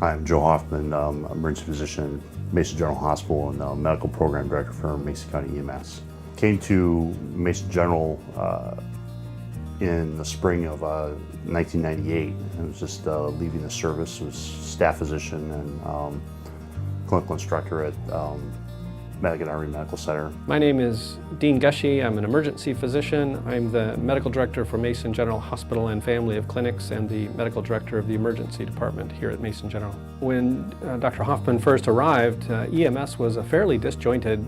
Hi, I'm Joe Hoffman, emergency physician at Mason General Hospital and medical program director for Mason County EMS. Came to Mason General in the spring of 1998. I was just leaving the service, was staff physician and clinical instructor at Madigan Army Medical Center. My name is Dean Gushy. I'm an emergency physician. I'm the medical director for Mason General Hospital and Family of Clinics and the medical director of the emergency department here at Mason General. When Dr. Hoffman first arrived, EMS was a fairly disjointed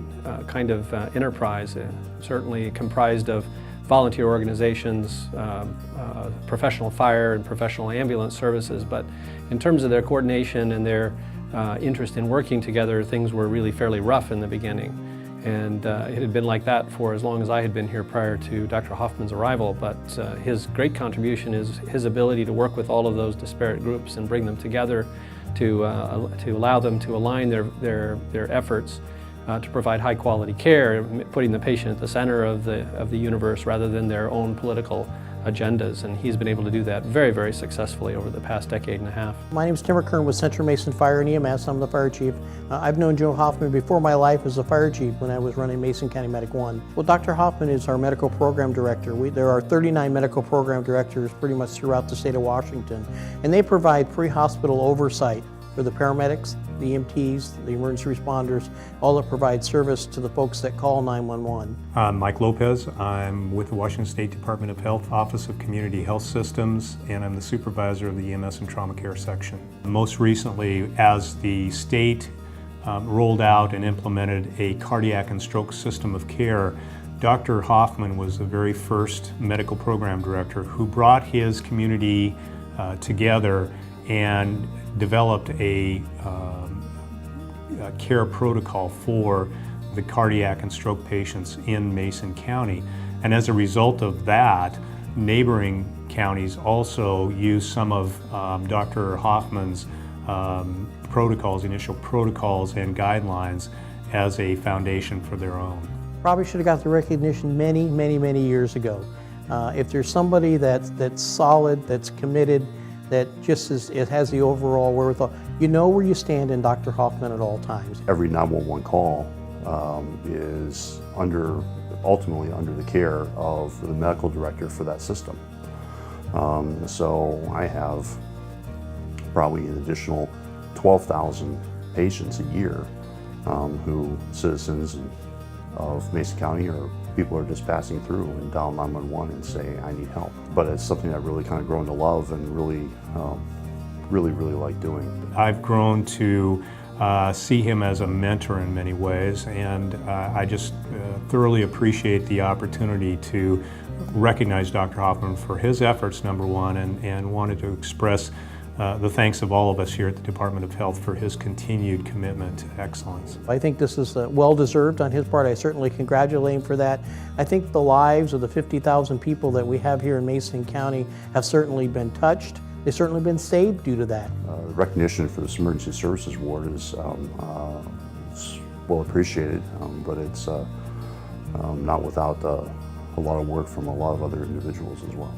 kind of enterprise, certainly comprised of volunteer organizations, professional fire and professional ambulance services, but in terms of their coordination and their interest in working together, things were really fairly rough in the beginning. And it had been like that for as long as I had been here prior to Dr. Hoffman's arrival, but his great contribution is his ability to work with all of those disparate groups and bring them together to allow them to align their efforts to provide high quality care, putting the patient at the center of the universe rather than their own political agendas, and he's been able to do that very, very successfully over the past decade and a half. My name is Tim Kern with Central Mason Fire and EMS. I'm the fire chief. I've known Joe Hoffman before my life as a fire chief when I was running Mason County Medic 1. Well, Dr. Hoffman is our medical program director. There are 39 medical program directors pretty much throughout the state of Washington, and they provide pre-hospital oversight for the paramedics, the EMTs, the emergency responders, all that provide service to the folks that call 911. I'm Mike Lopez. I'm with the Washington State Department of Health Office of Community Health Systems, and I'm the supervisor of the EMS and Trauma Care section. Most recently, as the state rolled out and implemented a cardiac and stroke system of care, Dr. Hoffman was the very first medical program director who brought his community together and developed a care protocol for the cardiac and stroke patients in Mason County. And as a result of that, neighboring counties also use some of Dr. Hoffman's initial protocols and guidelines as a foundation for their own. Probably should have got the recognition many years ago. If there's somebody that's solid, that's committed, that just it has the overall wherewithal. You know where you stand in Dr. Hoffman at all times. Every 911 call is ultimately under the care of the medical director for that system. So I have probably an additional 12,000 patients a year citizens of Mason County or people are just passing through and dial 911 and say, I need help. But it's something I've really kind of grown to love and really like doing. I've grown to see him as a mentor in many ways, and I just thoroughly appreciate the opportunity to recognize Dr. Hoffman for his efforts, number one, and wanted to express the thanks of all of us here at the Department of Health for his continued commitment to excellence. I think this is well-deserved on his part. I certainly congratulate him for that. I think the lives of the 50,000 people that we have here in Mason County have certainly been touched. They've certainly been saved due to that. Recognition for this Emergency Services Award is well appreciated, but it's not without a lot of work from a lot of other individuals as well.